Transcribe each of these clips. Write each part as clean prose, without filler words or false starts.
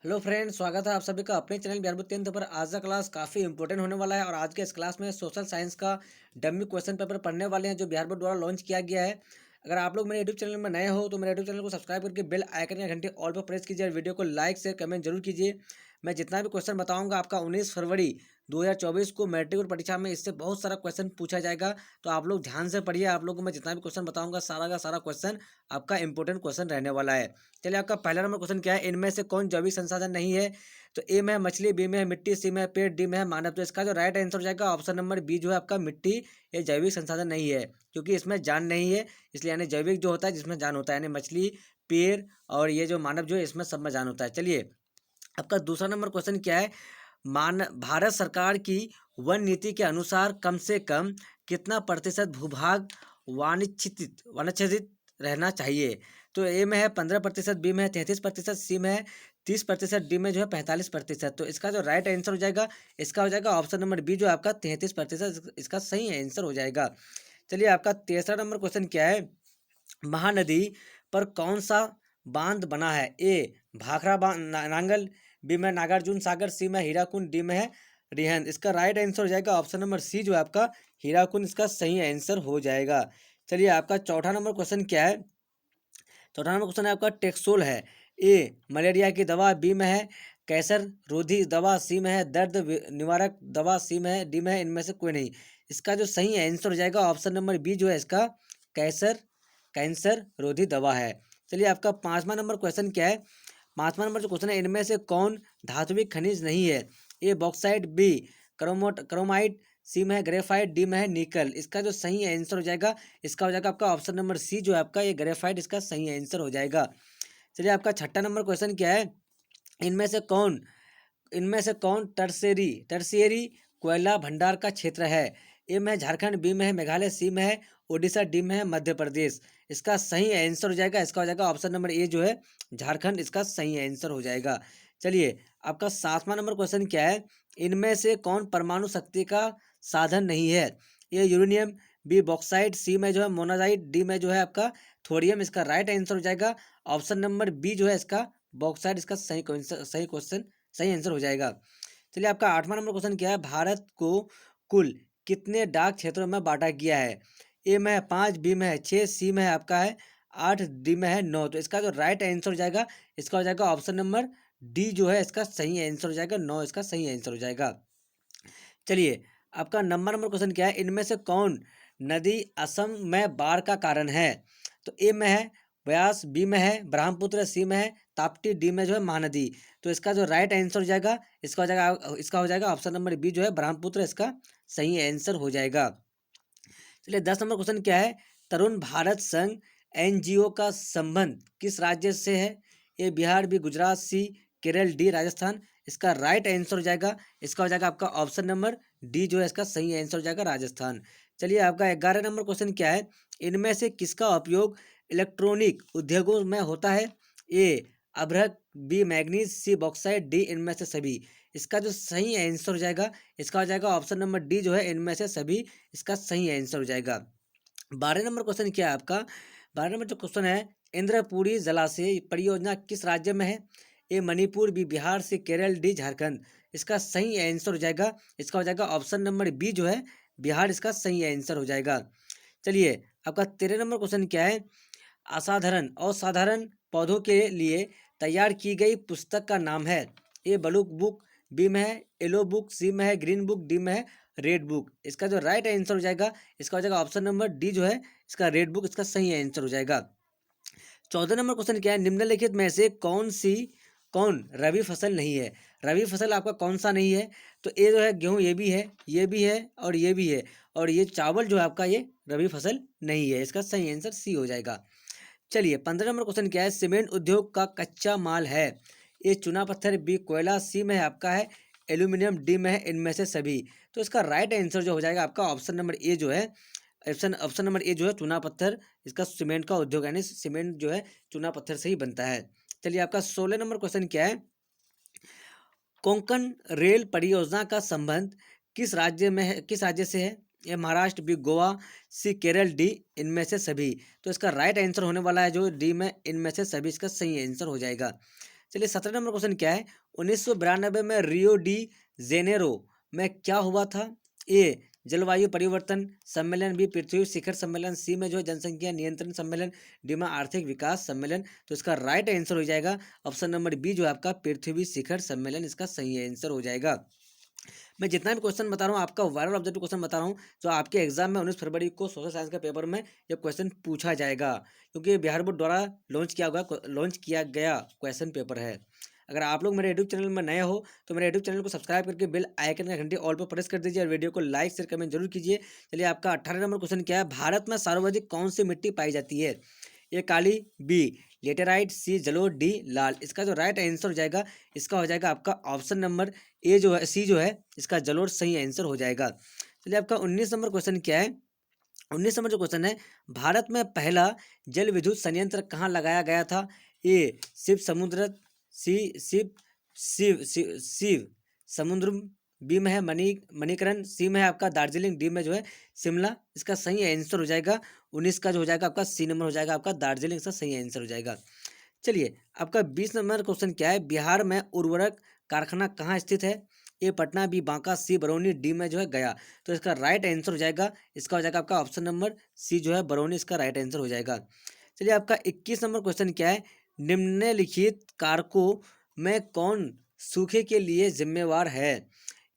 Hello friends, स्वागत है आप सभी का अपने चैनल बिहार बोर्ड 10th पर। आज का क्लास काफ़ी इंपॉर्टेंट होने वाला है और आज के इस क्लास में सोशल साइंस का डमी क्वेश्चन पेपर पढ़ने वाले हैं जो बिहार बोर्ड द्वारा लॉन्च किया गया है। अगर आप लोग मेरे यूट्यूब चैनल में नए हो तो मेरे यूट्यूब चैनल को सब्सक्राइब करके बेल आइकन या घंटे ऑल पर प्रेस कीजिए और वीडियो को लाइक शेयर कमेंट जरूर कीजिए। मैं जितना भी क्वेश्चन बताऊंगा आपका 19 फरवरी 2024 को मैट्रिक और परीक्षा में इससे बहुत सारा क्वेश्चन पूछा जाएगा। तो आप लोग ध्यान से पढ़िए। आप लोगों को मैं जितना भी क्वेश्चन बताऊंगा सारा का सारा क्वेश्चन आपका इंपॉर्टेंट क्वेश्चन रहने वाला है। चलिए, आपका पहला नंबर क्वेश्चन क्या है? इनमें से कौन जैविक संसाधन नहीं है? तो ए में है मछली, बी में है मिट्टी, सी में है पेड़, डी में है मानव। तो इसका जो राइट आंसर हो जाएगा ऑप्शन नंबर बी जो है आपका मिट्टी। ये जैविक संसाधन नहीं है क्योंकि इसमें जान नहीं है, इसलिए यानी जैविक जो होता है जिसमें जान होता है, यानी मछली, पेड़ और ये जो मानव जो है इसमें सब में जान होता है। चलिए, आपका दूसरा नंबर क्वेश्चन क्या है? भारत सरकार की वन नीति के अनुसार कम से कम कितना प्रतिशत भूभाग वानच्छिदित रहना चाहिए? तो ए में है 15%, बी में है 33%, सी में है 30%, डी में जो है 45%। तो इसका जो राइट आंसर हो जाएगा इसका हो जाएगा ऑप्शन नंबर बी जो है आपका 33%। इसका सही आंसर हो जाएगा। चलिए, आपका तीसरा नंबर क्वेश्चन क्या है? महानदी पर कौन सा बांध बना है? ए भाखड़ा नांगल, बी में नागार्जुन सागर, सी में हीराकुंड, डी में है रिहंद। इसका राइट आंसर हो जाएगा ऑप्शन नंबर सी जो है आपका हीराकुंड। इसका सही आंसर हो जाएगा। चलिए, आपका चौथा नंबर क्वेश्चन क्या है? चौथा नंबर क्वेश्चन है आपका टेक्सोल है। ए मलेरिया की दवा, बी में है कैंसर रोधी दवा, सी में है दर्द निवारक दवा, सी में है डी में है इनमें से कोई नहीं। इसका जो सही आंसर हो जाएगा ऑप्शन नंबर बी जो है इसका कैंसर कैंसर रोधी दवा है। चलिए, आपका पांचवा नंबर क्वेश्चन क्या है? पांचवा नंबर जो क्वेश्चन है, इनमें से कौन धात्विक खनिज नहीं है? ए बॉक्साइट, बी क्रोमाइट, सी में है ग्रेफाइट, डी में है निकल। इसका जो सही आंसर हो जाएगा इसका हो जाएगा आपका ऑप्शन नंबर सी जो है आपका ये ग्रेफाइट। इसका सही आंसर हो जाएगा। चलिए, आपका छठा नंबर क्वेश्चन क्या है? इनमें से कौन इनमें से कौन टर्शियरी कोयला भंडार का क्षेत्र है? ए में है झारखंड, बी में है मेघालय, सी में है उड़ीसा, डी में है मध्य प्रदेश। इसका सही आंसर हो जाएगा इसका हो जाएगा ऑप्शन नंबर ए जो है झारखंड। इसका सही आंसर हो जाएगा। चलिए, आपका सातवां नंबर क्वेश्चन क्या है? इनमें से कौन परमाणु शक्ति का साधन नहीं है? ए यूरेनियम, बी बॉक्साइट, सी में जो है मोनाजाइट, डी में जो है आपका थोरियम। इसका राइट आंसर हो जाएगा ऑप्शन नंबर बी जो है इसका बॉक्साइट। इसका सही क्वेश्चन सही आंसर हो जाएगा। चलिए, आपका आठवां नंबर क्वेश्चन क्या है? भारत को कुल कितने डाक क्षेत्रों में बांटा गया है? ए में है 5, बी में है 6, सी में है आपका है 8, डी में है 9। तो इसका जो राइट आंसर हो जाएगा इसका हो जाएगा ऑप्शन नंबर डी जो है इसका सही आंसर हो जाएगा 9। इसका सही आंसर हो जाएगा। चलिए, आपका नंबर क्वेश्चन क्या है? इनमें से कौन नदी असम में बाढ़ का कारण है? तो ए में है ब्यास, बी में है ब्रह्मपुत्र, सी में है ताप्ती, डी में जो है महानदी। तो इसका जो राइट आंसर हो जाएगा इसका हो जाएगा ऑप्शन नंबर बी जो है ब्रह्मपुत्र। इसका सही आंसर हो जाएगा। चलिए, 10 नंबर क्वेश्चन क्या है? तरुण भारत संघ एनजीओ का संबंध किस राज्य से है? ए बिहार, बी गुजरात, सी केरल, डी राजस्थान। इसका राइट आंसर हो जाएगा इसका हो जाएगा आपका ऑप्शन नंबर डी जो है इसका सही आंसर हो जाएगा राजस्थान। चलिए, आपका 11 नंबर क्वेश्चन क्या है? इनमें से किसका उपयोग इलेक्ट्रॉनिक उद्योगों में होता है? ए अभ्रक, बी मैग्नीज, सी बॉक्साइट, डी इनमें से सभी। इसका जो सही आंसर हो जाएगा इसका हो जाएगा ऑप्शन नंबर डी जो है इनमें से सभी। इसका सही आंसर हो जाएगा। 12 नंबर क्वेश्चन क्या है आपका? 12 नंबर जो क्वेश्चन है, इंद्रपुरी जलाशय परियोजना किस राज्य में है? ए मणिपुर, बी बिहार, सी केरल, डी झारखंड। इसका सही आंसर हो जाएगा इसका हो जाएगा ऑप्शन नंबर बी जो है बिहार। इसका सही आंसर हो जाएगा। चलिए, आपका 13 नंबर क्वेश्चन क्या है? असाधारण पौधों के लिए तैयार की गई पुस्तक का नाम है? ए ब्लू बुक, बी में है येलो बुक, सी में है ग्रीन बुक, डी में है रेड बुक। इसका जो राइट आंसर हो जाएगा इसका हो जाएगा ऑप्शन नंबर डी जो है इसका रेड बुक। इसका सही आंसर हो जाएगा। 14 नंबर क्वेश्चन क्या है? निम्नलिखित में से कौन रबी फसल नहीं है? रबी फसल आपका कौन सा नहीं है? तो ए जो है गेहूं, ये भी है, ये भी है और ये भी है, और ये चावल जो है आपका ये रबी फसल नहीं है। इसका सही आंसर सी हो जाएगा। चलिए, 15 नंबर क्वेश्चन क्या है? सीमेंट उद्योग का कच्चा माल है? ए चूना पत्थर, बी कोयला, सी में है आपका है एल्यूमिनियम, डी में है इनमें से सभी। तो इसका राइट आंसर जो हो जाएगा आपका ऑप्शन नंबर ए जो है ऑप्शन नंबर ए जो है चूना पत्थर। इसका सीमेंट का उद्योग यानी सीमेंट जो है चूना पत्थर से ही बनता है। चलिए, आपका 16 नंबर क्वेश्चन क्या है? कोंकण रेल परियोजना का संबंध किस राज्य से है? ये महाराष्ट्र, बी गोवा, सी केरल, डी इनमें से सभी। तो इसका राइट आंसर होने वाला है जो डी में इनमें से सभी। इसका सही आंसर हो जाएगा। चलिए 17 नंबर क्वेश्चन क्या है, 1992 में रियो डी जेनेरो में क्या हुआ था? ए जलवायु परिवर्तन सम्मेलन, बी पृथ्वी शिखर सम्मेलन, सी में जो है जनसंख्या नियंत्रण सम्मेलन, डी में आर्थिक विकास सम्मेलन। तो इसका राइट आंसर हो जाएगा ऑप्शन नंबर बी जो है आपका पृथ्वी शिखर सम्मेलन, इसका सही आंसर हो जाएगा। मैं जितना भी क्वेश्चन बता रहा हूँ आपका वायरल ऑब्जेक्टिव क्वेश्चन बता रहा हूँ, जो आपके एग्जाम में 19 फरवरी को सोशल साइंस के पेपर में ये क्वेश्चन पूछा जाएगा, क्योंकि बिहार बोर्ड द्वारा लॉन्च किया गया क्वेश्चन पेपर है। अगर आप लोग मेरे यूट्यूब चैनल में नए हो तो मेरे यूट्यूब चैनल को सब्सक्राइब करके बेल आइकन का घंटी ऑल पर प्रेस कर दीजिए और वीडियो को लाइक शेयर कमेंट जरूर कीजिए। चलिए आपका 18 नंबर क्वेश्चन क्या है, भारत में सर्वाधिक कौन सी मिट्टी पाई जाती है? ए काली, बी लेटेराइट, सी जलोढ़, डी लाल। इसका जो राइट आंसर हो जाएगा, इसका हो जाएगा आपका ऑप्शन नंबर ए जो है, सी जो है इसका जलोढ़ सही आंसर हो जाएगा। चलिए आपका 19 नंबर क्वेश्चन क्या है, 19 नंबर जो क्वेश्चन है, भारत में पहला जल विद्युत संयंत्र कहाँ लगाया गया था? ए शिव समुद्र, सी शिव शिव शिव शिव समुद्र, बी में है मणिकरण, सी में है आपका दार्जिलिंग, डी में जो है शिमला। इसका सही आंसर हो जाएगा 19 का जो हो जाएगा आपका सी नंबर हो जाएगा आपका दार्जिलिंग, इसका सही आंसर हो जाएगा। चलिए आपका 20 नंबर क्वेश्चन क्या है, बिहार में उर्वरक कारखाना कहाँ स्थित है? ए पटना, बी बांका, सी बरौनी, डी में जो है गया। तो इसका राइट आंसर हो जाएगा, इसका हो जाएगा आपका ऑप्शन नंबर सी जो है बरौनी, इसका राइट आंसर हो जाएगा। चलिए आपका 21 नंबर क्वेश्चन क्या है, निम्नलिखित कारकों में कौन सूखे के लिए जिम्मेवार है?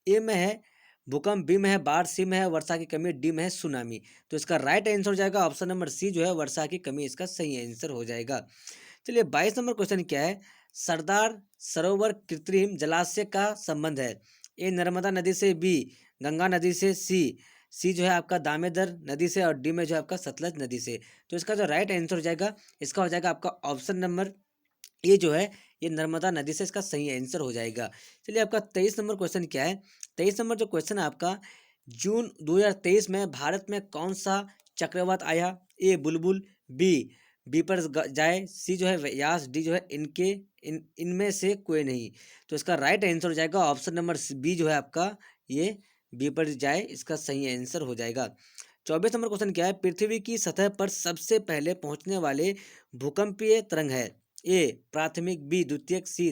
ए में है भूकंप, बी में है बाढ़, सी में है वर्षा की कमी, डी में है सुनामी। तो इसका राइट आंसर हो जाएगा ऑप्शन नंबर सी जो है वर्षा की कमी, इसका सही आंसर हो जाएगा। चलिए 22 नंबर क्वेश्चन क्या है, सरदार सरोवर कृत्रिम जलाशय का संबंध है? ए नर्मदा नदी से, बी गंगा नदी से, सी जो है आपका दामोदर नदी से, और डी में जो है आपका सतलज नदी से। तो इसका जो राइट आंसर हो जाएगा, इसका हो जाएगा आपका ऑप्शन नंबर ये जो है ये नर्मदा नदी से, इसका सही आंसर हो जाएगा। चलिए आपका 23 नंबर क्वेश्चन क्या है, 23 नंबर जो क्वेश्चन है आपका, जून 2023 में भारत में कौन सा चक्रवात आया? ए बुलबुल, बी बीपर जाए, सी जो है यास, डी जो है इनमें से कोई नहीं। तो इसका राइट आंसर हो जाएगा ऑप्शन नंबर बी जो है आपका ये बीपर जाए, इसका सही आंसर हो जाएगा। 24 नंबर क्वेश्चन क्या है, पृथ्वी की सतह पर सबसे पहले पहुंचने वाले भूकंपीय तरंग है? ए प्राथमिक, बी द्वितीयक, सी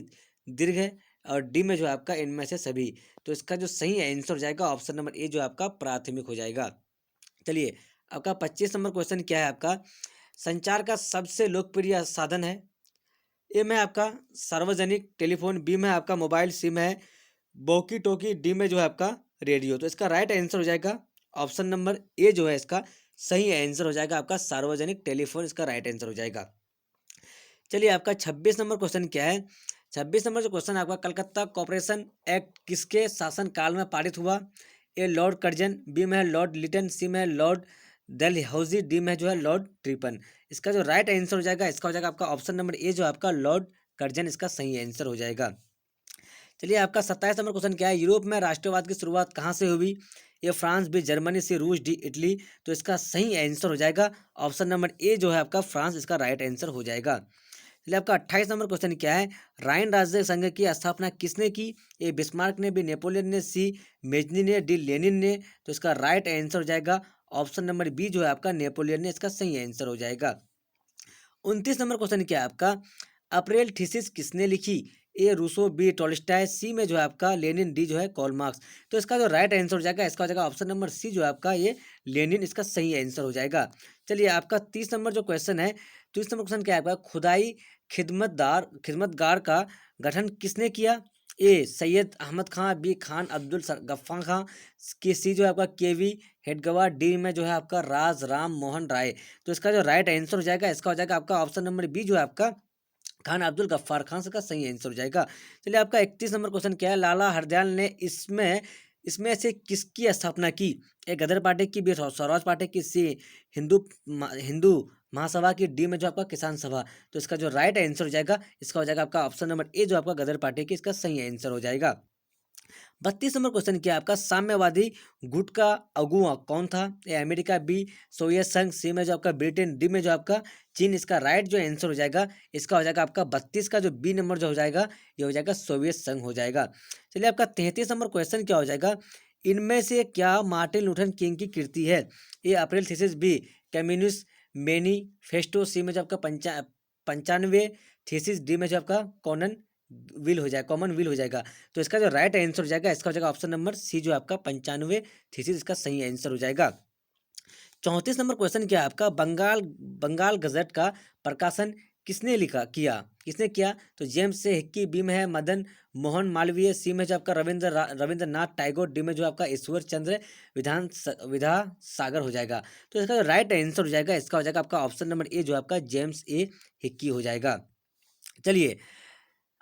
दीर्घ है, और डी में जो है आपका इनमें से सभी। तो इसका जो सही आंसर हो जाएगा ऑप्शन नंबर ए जो आपका प्राथमिक हो जाएगा। चलिए आपका 25 नंबर क्वेश्चन क्या है आपका, संचार का सबसे लोकप्रिय साधन है? ए में आपका सार्वजनिक टेलीफोन, बी में आपका मोबाइल, सी में है वॉकी टॉकी, डी में जो है आपका रेडियो। तो इसका राइट आंसर हो जाएगा ऑप्शन नंबर ए जो है इसका सही आंसर हो जाएगा आपका सार्वजनिक टेलीफोन, इसका राइट आंसर हो जाएगा। चलिए आपका 26 नंबर क्वेश्चन क्या है, 26 नंबर जो क्वेश्चन आपका, कलकत्ता कॉरपोरेशन एक्ट किसके शासन काल में पारित हुआ? ए लॉर्ड कर्जन, बी में है लॉर्ड लिटन, सी में है लॉर्ड डलहौजी, डी में जो है लॉर्ड ट्रिपन। इसका जो राइट आंसर हो जाएगा, इसका हो जाएगा आपका ऑप्शन नंबर ए जो आपका लॉर्ड कर्जन, इसका सही आंसर हो जाएगा। चलिए आपका 27 नंबर क्वेश्चन क्या है, यूरोप में राष्ट्रवाद की शुरुआत कहाँ से हुई? ए फ्रांस, बी जर्मनी, सी रूस, डी इटली। तो इसका सही आंसर हो जाएगा ऑप्शन नंबर ए जो है आपका फ्रांस, इसका राइट आंसर हो जाएगा। चलिए आपका 28 नंबर क्वेश्चन क्या है, राइन राज्य संघ की स्थापना किसने की? ए बिस्मार्क ने, बी नेपोलियन ने, सी मेजनी ने, डी लेनिन ने। तो इसका राइट आंसर हो जाएगा ऑप्शन नंबर बी जो है आपका नेपोलियन ने, इसका सही आंसर हो जाएगा। 29 नंबर क्वेश्चन क्या है आपका, अप्रैल थीसिस किसने लिखी? ए रूसो, बी टॉलस्टॉय, सी में जो है आपका लेनिन, डी जो है कार्ल मार्क्स। तो इसका जो राइट आंसर हो जाएगा, इसका हो जाएगा ऑप्शन नंबर सी जो है आपका ये लेनिन, इसका सही आंसर हो जाएगा। चलिए आपका 30 नंबर जो क्वेश्चन है, 30 नंबर क्वेश्चन क्या है आपका, खुदाई खिदमतगार का गठन किसने किया? ए सैयद अहमद खां, बी खान अब्दुल गफ्फार खां, के सी जो है आपका केवी हेडगवार, डी में जो है आपका राज राम मोहन राय। तो इसका जो राइट आंसर हो जाएगा, इसका हो जाएगा आपका ऑप्शन नंबर बी जो है आपका खान अब्दुल गफ्फार खान का सही आंसर हो जाएगा। चलिए आपका 31 नंबर क्वेश्चन क्या है, लाला हरदयाल ने इसमें से किसकी स्थापना की? ए गदर पार्टी की, बी स्वराज पार्टी की, सी हिंदू महासभा की, डी में जो आपका किसान सभा। तो इसका जो राइट आंसर हो जाएगा, इसका हो जाएगा आपका ऑप्शन नंबर ए जो आपका गदर पार्टी की, इसका सही आंसर हो जाएगा। 32 नंबर क्वेश्चन क्या है आपका, साम्यवादी गुट का अगुआ कौन था? ए अमेरिका, बी सोवियत संघ, सी में जो आपका ब्रिटेन, डी में जो आपका चीन। इसका राइट जो आंसर हो जाएगा, इसका हो जाएगा आपका 32 का जो बी नंबर जो हो जाएगा, ये हो जाएगा सोवियत संघ हो जाएगा। चलिए आपका 33 नंबर क्वेश्चन क्या हो जाएगा, इनमें से क्या मार्टिन लूथर किंग की कृति है? ए April thesis, B communist manifesto, सी में जो आपका 95 थीसिस, डी में जो आपका कॉनन विल हो जाएगा, कॉमन विल हो जाएगा। तो इसका जो राइट आंसर हो जाएगा, इसका हो जाएगा ऑप्शन नंबर सी, जो आपका 95 थीसिस इसका सही आंसर हो जाएगा। 34 नंबर क्वेश्चन क्या है आपका, बंगाल बंगाल गजट का प्रकाशन किसने लिखा किया किसने किया? तो जेम्स से हिक्की, बी में है मदन मोहन मालवीय, सी में जो आपका रविंद्रनाथ टैगोर, डी में जो आपका ईश्वर चंद्र विधा सागर हो जाएगा। तो इसका जो राइट आंसर हो जाएगा, इसका हो जाएगा आपका ऑप्शन नंबर ए, जो आपका जेम्स ए हिक्की हो जाएगा। चलिए,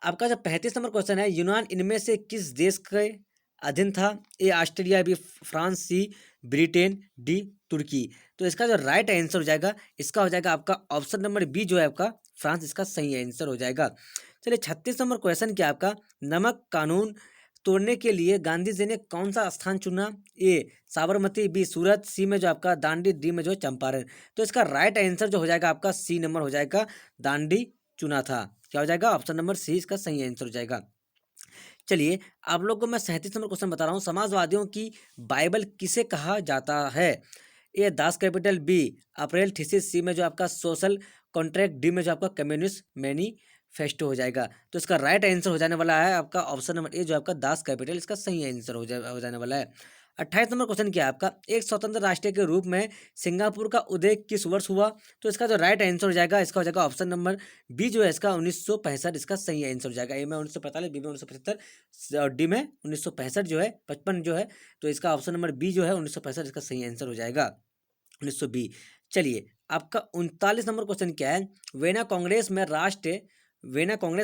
आपका जो 35 नंबर क्वेश्चन है, यूनान इनमें से किस देश के अधीन था? A Australia, B France, C Britain, D Turkey. तो इसका जो राइट आंसर हो जाएगा, इसका हो जाएगा आपका ऑप्शन नंबर बी, जो है आपका फ्रांस इसका सही आंसर हो जाएगा। चलिए, 36 नंबर क्वेश्चन क्या आपका, नमक कानून तोड़ने के लिए गांधी जी ने कौन सा स्थान चुना? ए साबरमती, बी सूरत, सी में जो आपका दांडी, डी में जो चंपारण। तो इसका राइट आंसर जो हो जाएगा आपका सी नंबर हो जाएगा, दांडी चुना था। क्या हो जाएगा? ऑप्शन नंबर सी इसका सही आंसर हो जाएगा। चलिए, आप लोग को मैं 37 नंबर क्वेश्चन बता रहा हूँ, समाजवादियों की बाइबल किसे कहा जाता है? ए Das Kapital, B April thesis, सी में जो आपका सोशल कॉन्ट्रैक्ट, डी में जो आपका कम्युनिस्ट मैनिफेस्टो हो जाएगा। तो इसका राइट आंसर हो जाने वाला है आपका ऑप्शन नंबर ए, जो आपका दास कैपिटल इसका सही आंसर हो जाने वाला है। 28 नंबर क्वेश्चन क्या है आपका, एक स्वतंत्र राष्ट्र के रूप में सिंगापुर का उदय किस वर्ष हुआ? तो इसका जो राइट आंसर हो जाएगा, इसका हो जाएगा ऑप्शन नंबर बी, जो है इसका 1965 इसका सही आंसर हो जाएगा। ए में 1945, बी में 1975 और डी में 1965 जो है 55 जो है। तो इसका ऑप्शन नंबर बी, जो है 1965 इसका सही आंसर हो जाएगा, 1920। चलिए, आपका 39 नंबर क्वेश्चन क्या है, वेना कांग्रेस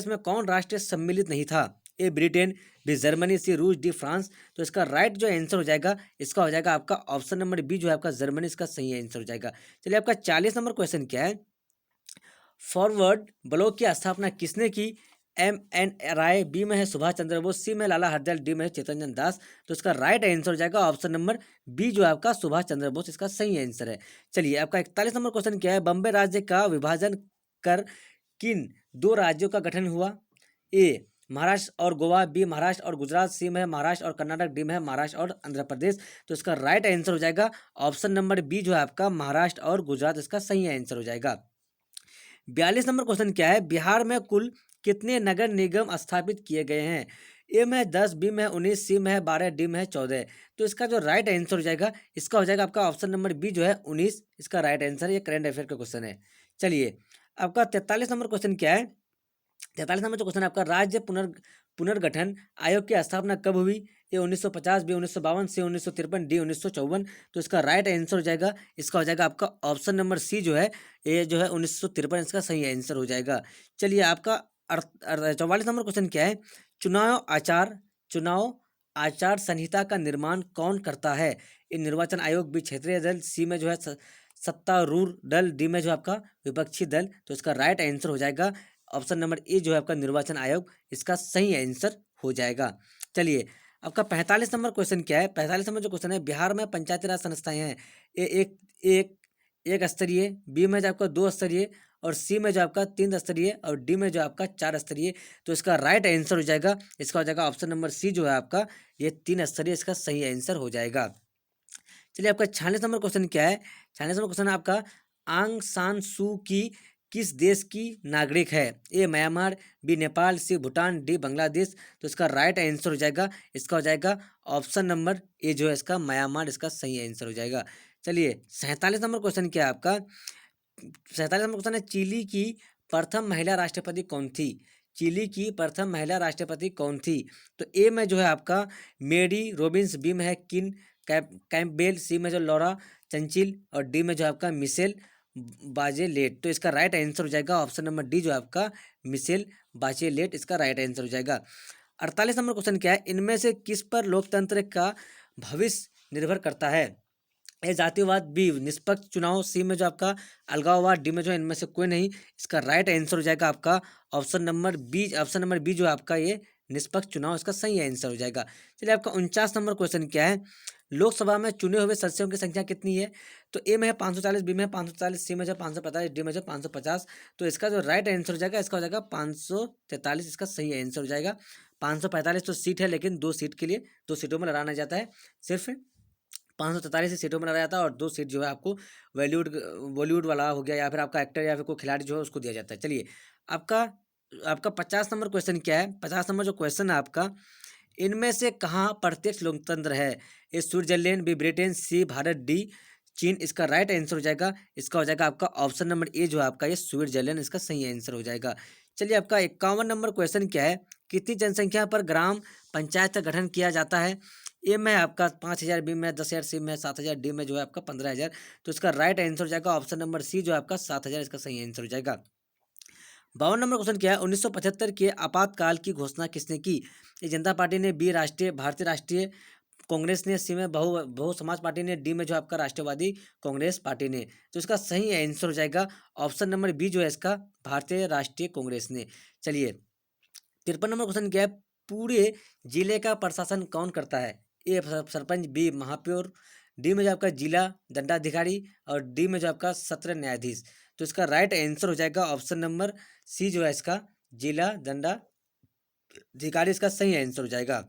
में कौन राष्ट्र सम्मिलित नहीं था? ए ब्रिटेन, बी जर्मनी, सी रूस, डी फ्रांस। तो इसका राइट जो आंसर हो जाएगा, इसका हो जाएगा आपका ऑप्शन नंबर बी, जो है आपका जर्मनी इसका सही आंसर हो जाएगा। चलिए, आपका 40 नंबर क्वेश्चन क्या है, फॉरवर्ड ब्लॉक की स्थापना किसने की? एम एन राय, बी में है सुभाष चंद्र बोस, सी में लाला हरदयाल, डी में है चेतन दास। तो इसका राइट आंसर हो जाएगा ऑप्शन नंबर बी, जो आपका सुभाष चंद्र बोस इसका सही आंसर है। चलिए, आपका 41 नंबर क्वेश्चन क्या है, बम्बे राज्य का विभाजन कर किन दो राज्यों का गठन हुआ? ए महाराष्ट्र और गोवा, बी महाराष्ट्र और गुजरात, सी में है महाराष्ट्र और कर्नाटक, डी में है महाराष्ट्र और आंध्र प्रदेश। तो इसका राइट आंसर हो जाएगा ऑप्शन नंबर बी, जो है आपका महाराष्ट्र और गुजरात इसका सही आंसर हो जाएगा। 42 नंबर क्वेश्चन क्या है, बिहार में कुल कितने नगर निगम स्थापित किए गए हैं? ए में 10, बी में 19, सी में 12, डी में 14। तो इसका जो राइट आंसर हो जाएगा, इसका हो जाएगा आपका ऑप्शन नंबर बी, जो है 19 इसका राइट आंसर है। ये करंट अफेयर का क्वेश्चन है। चलिए, आपका 43 नंबर क्वेश्चन क्या है, 43 नंबर जो क्वेश्चन है आपका, राज्य पुनर्गठन आयोग की स्थापना कब हुई? ए 1950, बी 1952, सी 1953, डी 1954। तो इसका राइट आंसर हो जाएगा, इसका हो जाएगा आपका ऑप्शन नंबर सी, जो है ए, जो है 1953 इसका सही आंसर हो जाएगा। चलिए, आपका 44 नंबर क्वेश्चन क्या है, चुनाव आचार संहिता का निर्माण कौन करता है? ये निर्वाचन आयोग, बी क्षेत्रीय दल, सी में जो है सत्तारूढ़ दल, डी में जो आपका विपक्षी दल। तो इसका राइट आंसर हो जाएगा ऑप्शन नंबर ए, जो है आपका निर्वाचन आयोग इसका सही आंसर हो जाएगा। चलिए, आपका 45 नंबर क्वेश्चन क्या है, 45 नंबर जो क्वेश्चन है, बिहार में पंचायती राज संस्थाएं हैं, एक एक एक स्तरीय, बी में जो आपका 2 स्तरीय और सी में जो आपका 3 स्तरीय और डी में जो आपका 4 स्तरीय। तो इसका राइट आंसर हो जाएगा, इसका हो जाएगा ऑप्शन नंबर सी, जो है आपका ये 3 स्तरीय इसका सही आंसर हो जाएगा। चलिए, आपका 46 नंबर क्वेश्चन क्या है, 46 नंबर क्वेश्चन है आपका, आंग सान सू की किस देश की नागरिक है? ए म्यांमार, बी नेपाल, सी भूटान, डी बांग्लादेश। तो इसका राइट आंसर हो जाएगा, इसका हो जाएगा ऑप्शन नंबर ए, जो है इसका म्यांमार इसका सही आंसर हो जाएगा। चलिए, 47 नंबर क्वेश्चन क्या है आपका, 47 नंबर क्वेश्चन है, चिली की प्रथम महिला राष्ट्रपति कौन थी? चिली की प्रथम महिला राष्ट्रपति कौन थी? तो ए में जो है आपका मेरी रोबिन्स, बी में है किन कैम्पबेल, सी में जो लॉरा चंचिल और डी में जो आपका मिशेल बाचेलेट। तो इसका राइट आंसर हो जाएगा ऑप्शन नंबर डी, जो आपका मिशेल बाचेलेट इसका राइट आंसर हो जाएगा। 48 नंबर क्वेश्चन क्या है, इनमें से किस पर लोकतंत्र का भविष्य निर्भर करता है? ए जातिवाद, बी निष्पक्ष चुनाव, सी में जो आपका अलगाववाद, डी में जो इनमें से कोई नहीं। इसका राइट आंसर हो जाएगा आपका ऑप्शन नंबर बी, जो आपका ये निष्पक्ष चुनाव इसका सही आंसर हो जाएगा। चलिए, आपका 49 नंबर क्वेश्चन क्या है, लोकसभा में चुने हुए सदस्यों की संख्या कितनी है? तो ए में है 540, बी में है 540, सी में जो 545, डी में जो 550। तो इसका जो राइट आंसर हो जाएगा, इसका हो जाएगा 543 इसका सही आंसर हो जाएगा। 545 तो सीट है, लेकिन 2 सीट के लिए 2 सीटों में लड़ाना जाता है, सिर्फ 543 सीटों में लड़ा जाता है और 2 सीट जो है आपको बॉलीवुड वाला हो गया, या फिर आपका एक्टर या फिर कोई खिलाड़ी जो है उसको दिया जाता है। चलिए, आपका आपका 50 नंबर क्वेश्चन क्या है? 50 नंबर जो क्वेश्चन है आपका, इनमें से कहाँ प्रत्यक्ष लोकतंत्र है? ए स्विट्जरलैंड, बी ब्रिटेन, सी भारत, डी चीन। इसका राइट आंसर हो जाएगा, इसका हो जाएगा आपका ऑप्शन नंबर ए जो है आपका ये स्विट्जरलैंड इसका सही आंसर हो जाएगा। चलिए आपका 51 नंबर क्वेश्चन क्या है? कितनी जनसंख्या पर ग्राम पंचायत का गठन किया जाता है? ए में आपका 5,000, बी में 10,000, सी में 7,000, डी में जो है आपका 15,000। तो इसका राइट आंसर हो जाएगा ऑप्शन नंबर सी जो है आपका 7,000 इसका सही आंसर हो जाएगा। 52 नंबर क्वेश्चन क्या है? 1975 के आपातकाल की घोषणा किसने की? ए जनता पार्टी ने, बी राष्ट्रीय भारतीय राष्ट्रीय कांग्रेस ने, सी में बहु समाज पार्टी ने, डी में जो आपका राष्ट्रवादी कांग्रेस पार्टी ने। तो इसका सही आंसर हो जाएगा ऑप्शन नंबर बी जो है इसका भारतीय राष्ट्रीय कांग्रेस ने। चलिए 53 नंबर क्वेश्चन क्या है? पूरे जिले का प्रशासन कौन करता है? ए सरपंच, बी महापौर, डी में जो आपका जिला दंडाधिकारी और डी में जो आपका सत्र न्यायाधीश। तो इसका राइट आंसर हो जाएगा ऑप्शन नंबर सी जो है इसका जिला दंडाधिकारी इसका सही आंसर हो जाएगा।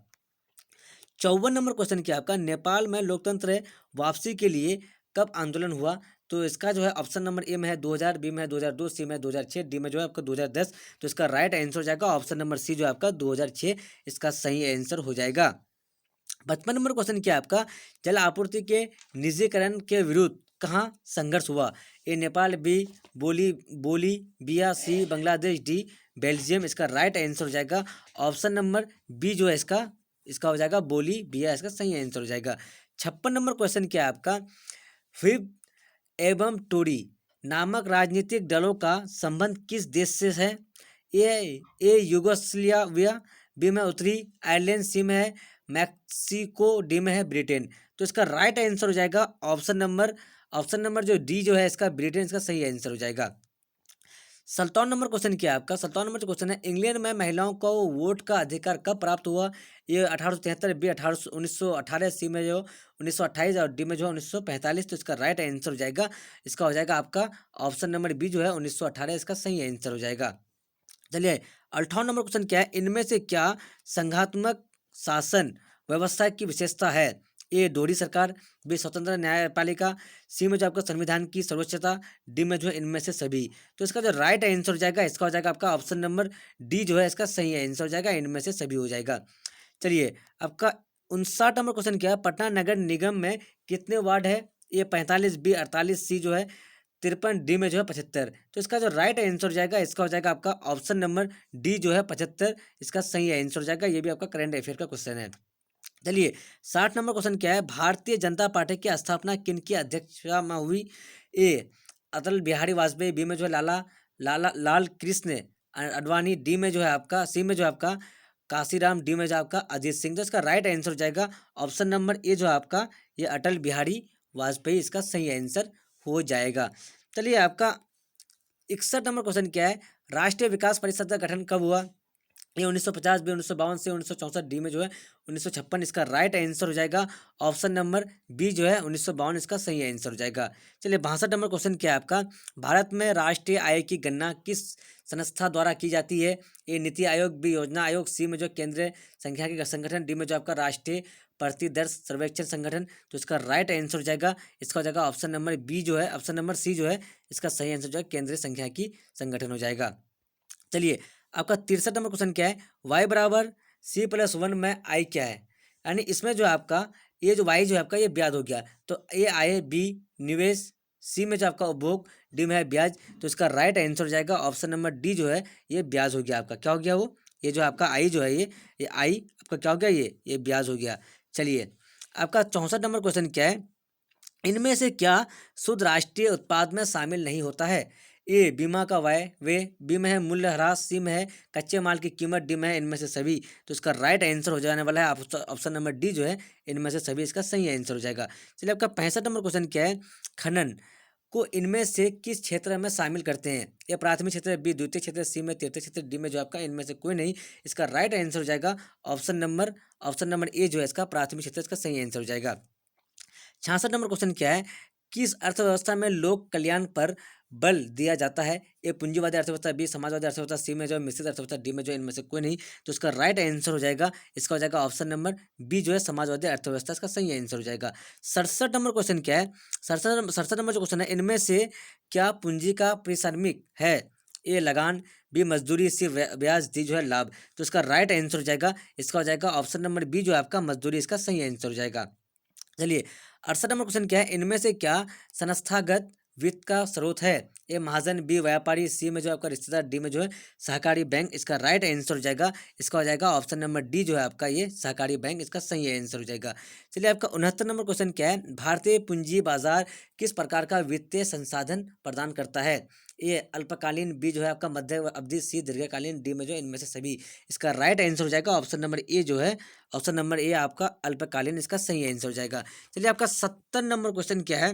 54 नंबर क्वेश्चन क्या है आपका? नेपाल में लोकतंत्र वापसी के लिए कब आंदोलन हुआ? तो इसका जो है ऑप्शन नंबर ए में है 2000, बी में है 2002, सी में है 2006, डी में जो है आपका 2010। तो इसका राइट आंसर हो जाएगा ऑप्शन नंबर सी जो है आपका 2006 इसका सही आंसर हो जाएगा। 55 नंबर क्वेश्चन क्या है आपका? जल आपूर्ति के निजीकरण के विरुद्ध कहाँ संघर्ष हुआ? ए नेपाल, बी बोलीविया, सी बांग्लादेश, डी बेल्जियम। इसका राइट आंसर हो जाएगा ऑप्शन नंबर बी जो है इसका इसका हो जाएगा बोलीविया इसका सही आंसर हो जाएगा। 56 नंबर क्वेश्चन क्या है आपका? फिर एवं टोरी नामक राजनीतिक दलों का संबंध किस देश से है? ए यूगोस्लाविया, बी में उत्तरी आयरलैंड, सी में है मैक्सिको, डी में है ब्रिटेन। तो इसका राइट आंसर हो जाएगा ऑप्शन नंबर जो डी जो है इसका ब्रिटेन इसका सही आंसर हो जाएगा। 57 नंबर क्वेश्चन क्या है आपका? 57 नंबर जो क्वेश्चन है, इंग्लैंड में महिलाओं को वोट का अधिकार कब प्राप्त हुआ? ये 1873, बी 1918, सी में जो 1928 और डी में जो है 1945। तो इसका राइट आंसर हो जाएगा, इसका हो जाएगा आपका ऑप्शन नंबर बी जो है 1918 इसका सही आंसर हो जाएगा। चलिए 58 नंबर क्वेश्चन क्या है? इनमें से क्या संघात्मक शासन व्यवस्था की विशेषता है? ए दोहरी सरकार, बी स्वतंत्र न्यायपालिका, सी में जो आपका संविधान की सर्वोच्चता, डी में जो है इनमें से सभी। तो इसका जो राइट आंसर हो जाएगा इसका हो जाएगा आपका ऑप्शन नंबर डी जो है इसका सही आंसर हो जाएगा, इनमें से सभी हो जाएगा। चलिए आपका 59 नंबर क्वेश्चन क्या है? पटना नगर निगम में कितने वार्ड है? ए 45, बी 48, सी जो है 53, डी में जो है 75। तो इसका जो राइट आंसर हो जाएगा इसका हो जाएगा आपका ऑप्शन नंबर डी जो है 75 इसका सही आंसर हो जाएगा। ये भी आपका करंट अफेयर का क्वेश्चन है। चलिए 60 नंबर क्वेश्चन क्या है? भारतीय जनता पार्टी की स्थापना किन की अध्यक्षता में हुई? ए अटल बिहारी वाजपेयी, बी में जो है लाल कृष्ण अडवाणी, डी में जो है आपका सी में जो है आपका काशीराम, डी में जो आपका अजीत सिंह। तो इसका राइट आंसर हो जाएगा ऑप्शन नंबर ए जो है आपका ये अटल बिहारी वाजपेयी इसका सही आंसर हो जाएगा। चलिए आपका 61 नंबर क्वेश्चन क्या है? राष्ट्रीय विकास परिषद का गठन कब हुआ? ये 1950, बी 1952, सी 1964, डी में जो है 1956। इसका राइट आंसर हो जाएगा ऑप्शन नंबर बी जो है 1952 इसका सही आंसर हो जाएगा। चलिए 62 नंबर क्वेश्चन क्या है आपका? भारत में राष्ट्रीय आय की गणना किस संस्था द्वारा की जाती है? ए नीति आयोग, बी योजना आयोग, सी में जो केंद्रीय संख्या संगठन, डी में जो आपका राष्ट्रीय प्रतिदर सर्वेक्षण संगठन। तो इसका राइट आंसर हो जाएगा, इसका हो जाएगा ऑप्शन नंबर बी जो है ऑप्शन नंबर सी जो है इसका सही आंसर जो है केंद्रीय संख्या की संगठन हो जाएगा। चलिए आपका 63 नंबर क्वेश्चन क्या है? y बराबर c+1 में i क्या है? यानी इसमें जो आपका ये जो y जो है आपका ये ब्याज हो गया। तो ए आय, बी निवेश, सी में जो आपका उपभोग, डी में है ब्याज। तो इसका राइट आंसर हो जाएगा ऑप्शन नंबर डी जो है ये ब्याज हो गया। आपका क्या हो गया? वो ये जो आपका आई जो है ये आई आपका क्या हो गया? ये ब्याज हो गया। चलिए आपका 64 नंबर क्वेश्चन क्या है? इनमें से क्या शुद्ध राष्ट्रीय उत्पाद में शामिल नहीं होता है? ए बीमा का वे, बी में है मूल्य ह्रास, सी में है कच्चे माल की कीमत, डी में है इनमें से सभी। तो इसका राइट आंसर हो जाने वाला है ऑप्शन नंबर डी जो है इनमें से सभी इसका सही आंसर हो जाएगा। चलिए आपका 65 नंबर क्वेश्चन क्या है? खनन को इनमें से किस क्षेत्र में शामिल करते हैं? ए प्राथमिक क्षेत्र, बी द्वितीय क्षेत्र, सी में तृतीय क्षेत्र, डी में जो आपका इनमें से कोई नहीं। इसका राइट आंसर हो जाएगा ऑप्शन नंबर ए जो है इसका प्राथमिक क्षेत्र इसका सही आंसर हो जाएगा। 66 नंबर क्वेश्चन क्या है? किस अर्थव्यवस्था में लोक कल्याण पर बल दिया जाता है? ए पूंजीवादी अर्थव्यवस्था, बी समाजवादी अर्थव्यवस्था, सी में जो मिश्रित अर्थव्यवस्था, डी में जो इनमें से कोई नहीं। तो इसका राइट आंसर हो जाएगा, इसका हो जाएगा ऑप्शन नंबर बी जो है समाजवादी अर्थव्यवस्था इसका सही आंसर हो जाएगा। 67 नंबर क्वेश्चन क्या है? 67 नंबर जो क्वेश्चन है, इनमें से क्या पूंजी का पारिश्रमिक है? ए लगान, बी मजदूरी, सी ब्याज, डी जो है लाभ। तो इसका राइट आंसर हो जाएगा, इसका हो जाएगा ऑप्शन नंबर बी जो है आपका मजदूरी, इसका सही आंसर हो जाएगा। चलिए 68 नंबर क्वेश्चन क्या है, इनमें से क्या संस्थागत वित्त का स्रोत है? ए महाजन, बी व्यापारी, सी में जो आपका रिश्तेदार, डी में जो है सहकारी बैंक। इसका राइट आंसर हो जाएगा, इसका हो जाएगा ऑप्शन नंबर डी जो है आपका ये सहकारी बैंक, इसका सही आंसर हो जाएगा। चलिए आपका 69 नंबर क्वेश्चन क्या है, भारतीय पूंजी बाजार किस प्रकार का वित्तीय संसाधन प्रदान करता है? ए अल्पकालीन, बी जो है आपका मध्य अवधि, सी दीर्घकालीन, डी में जो है इनमें से सभी। इसका राइट आंसर हो जाएगा ऑप्शन नंबर ए जो है, ऑप्शन नंबर ए आपका अल्पकालीन, इसका सही आंसर हो जाएगा। चलिए आपका 70 नंबर क्वेश्चन क्या है,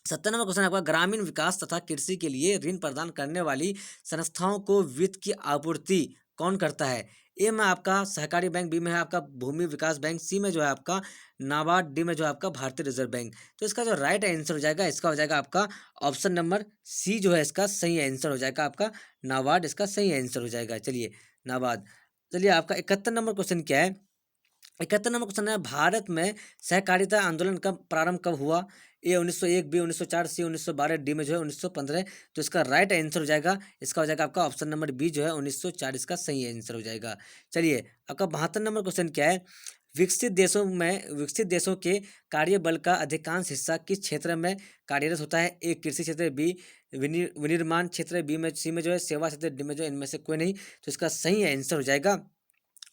70 नंबर क्वेश्चन आपका ग्रामीण विकास तथा कृषि के लिए ऋण प्रदान करने वाली संस्थाओं को वित्त की आपूर्ति कौन करता है? ए में आपका सहकारी बैंक, बी में है आपका भूमि विकास बैंक, सी में जो है आपका नाबार्ड, डी में जो है आपका भारतीय रिजर्व बैंक। तो इसका जो राइट आंसर हो जाएगा, इसका हो जाएगा आपका ऑप्शन नंबर सी जो है इसका सही आंसर हो जाएगा आपका नाबार्ड, इसका सही आंसर हो जाएगा। चलिए नाबार्ड। चलिए आपका 71 नंबर क्वेश्चन क्या है, 71 नंबर क्वेश्चन है, भारत में सहकारिता आंदोलन कब प्रारंभ कब हुआ? ए 1901, बी 1904, सी 1912, डी में जो है 1915। तो इसका राइट आंसर हो जाएगा, इसका हो जाएगा आपका ऑप्शन नंबर बी जो है 1904, इसका सही आंसर हो जाएगा। चलिए आपका 72 नंबर क्वेश्चन क्या है, विकसित देशों के कार्यबल का अधिकांश हिस्सा किस क्षेत्र में कार्यरत होता है? ए कृषि क्षेत्र, बी विनिर्माण क्षेत्र, बी में सी में जो है सेवा क्षेत्र, डी में जो है इनमें से कोई नहीं। तो इसका सही आंसर हो जाएगा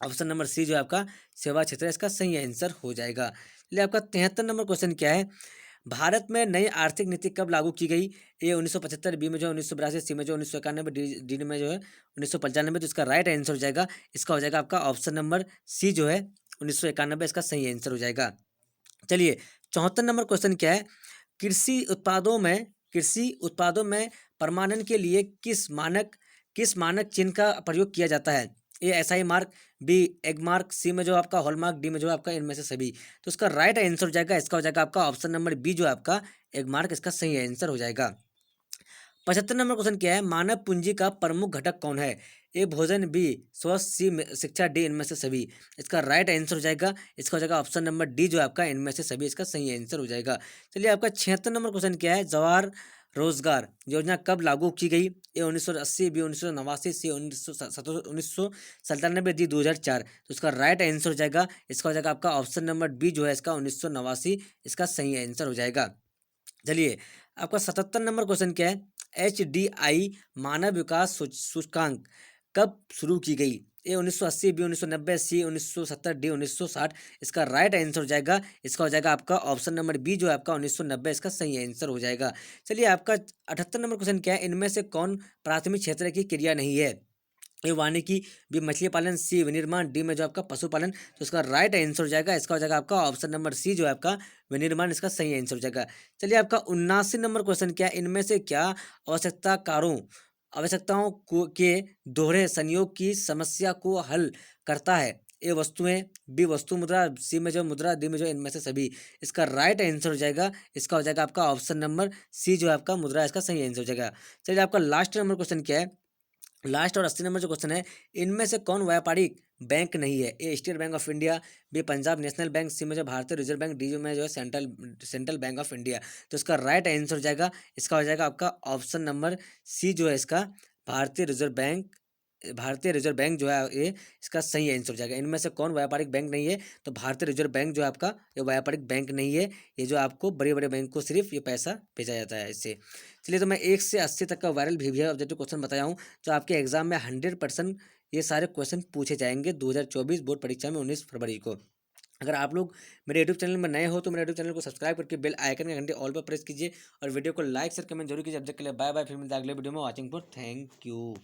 ऑप्शन नंबर सी जो है आपका सेवा क्षेत्र, इसका सही आंसर हो जाएगा। चलिए आपका 73 नंबर क्वेश्चन क्या है, भारत में नई आर्थिक नीति कब लागू की गई? ए 1975, बी में जो है 1982, सी में जो 1991, डी में जो है 1995। तो इसका राइट आंसर हो जाएगा, इसका हो जाएगा आपका ऑप्शन नंबर सी जो है 1991, इसका सही आंसर हो जाएगा। चलिए 74 नंबर क्वेश्चन क्या है, कृषि उत्पादों में प्रमाणन के लिए किस मानक चिन्ह का प्रयोग किया जाता है? A ISI mark, B Agmark, C में जो आपका हॉलमार्क, डी में जो आपका इनमें से सभी। तो इसका राइट आंसर हो जाएगा, इसका हो जाएगा आपका ऑप्शन नंबर बी जो आपका एग मार्क, इसका सही आंसर हो जाएगा। 75 नंबर क्वेश्चन क्या है, मानव पूंजी का प्रमुख घटक कौन है? ए भोजन, बी स्वास्थ्य, सी शिक्षा, डी इनमें से सभी। इसका राइट आंसर हो जाएगा, इसका हो जाएगा ऑप्शन नंबर डी जो आपका इनमें से सभी, इसका सही आंसर हो जाएगा। चलिए आपका 76 नंबर क्वेश्चन क्या है, जवाहर रोजगार योजना कब लागू की गई? ए 1980, बी 1989, सी 1997, डी 2004। तो इसका राइट आंसर हो जाएगा, इसका हो जाएगा आपका ऑप्शन नंबर बी जो है इसका 1989, इसका सही आंसर हो जाएगा। चलिए आपका 77 नंबर क्वेश्चन क्या है, HDI मानव विकास सूचकांक कब शुरू की गई? ए 1980, बी 1990, सी 1970, डी 1960। इसका राइट आंसर हो जाएगा, इसका हो जाएगा आपका ऑप्शन नंबर बी जो है आपका 1990, इसका सही आंसर हो जाएगा। चलिए आपका 78 नंबर क्वेश्चन क्या है, इनमें से कौन प्राथमिक क्षेत्र की क्रिया नहीं है? ए वानिकी, बी मछली पालन, सी विनिर्माण, डी में जो आपका पशुपालन। तो इसका राइट आंसर हो जाएगा, इसका हो जाएगा आपका ऑप्शन नंबर सी जो है आपका विनिर्माण, इसका सही आंसर हो जाएगा। चलिए आपका 79 नंबर क्वेश्चन क्या है, इनमें से क्या आवश्यकताओं को के दोहरे संयोग की समस्या को हल करता है? ए वस्तुएं, बी वस्तु मुद्रा, सी में जो मुद्रा, डी में जो इनमें से सभी। इसका राइट आंसर हो जाएगा, इसका हो जाएगा आपका ऑप्शन नंबर सी जो है आपका मुद्रा, इसका सही आंसर हो जाएगा। चलिए आपका लास्ट नंबर क्वेश्चन क्या है, लास्ट और 80 नंबर जो क्वेश्चन है, इनमें से कौन व्यापारिक बैंक नहीं है? A State Bank of India, B Punjab National Bank, C में जो भारतीय रिजर्व बैंक, डी में जो है सेंट्रल बैंक ऑफ इंडिया। तो इसका राइट आंसर हो जाएगा, इसका हो जाएगा आपका ऑप्शन नंबर सी जो है इसका भारतीय रिजर्व बैंक जो है ये इसका सही आंसर हो जाएगा। इनमें से कौन व्यापारिक बैंक नहीं है? तो भारतीय रिजर्व बैंक जो है आपका ये व्यापारिक बैंक नहीं है, ये जो आपको बड़े बड़े बैंक को सिर्फ ये पैसा भेजा जाता है इससे। चलिए तो मैं 1 से 80 तक का वायरल वीवीआई ऑब्जेक्टिव क्वेश्चन बताया हूँ, जो आपके एग्जाम में 100% ये सारे क्वेश्चन पूछे जाएंगे 2024 बोर्ड परीक्षा में 19 फरवरी को। अगर आप लोग मेरे यूट्यूब चैनल में नए हो तो मेरे यूट्यूब चैनल को सब्सक्राइब करके बेल आइकन के घंटे ऑल पर प्रेस कीजिए और वीडियो को लाइक शेयर कमेंट जरूर कीजिए। अब तक के लिए बाय बाय, फिर मिलते हैं अगले वीडियो में। Watching for thank you.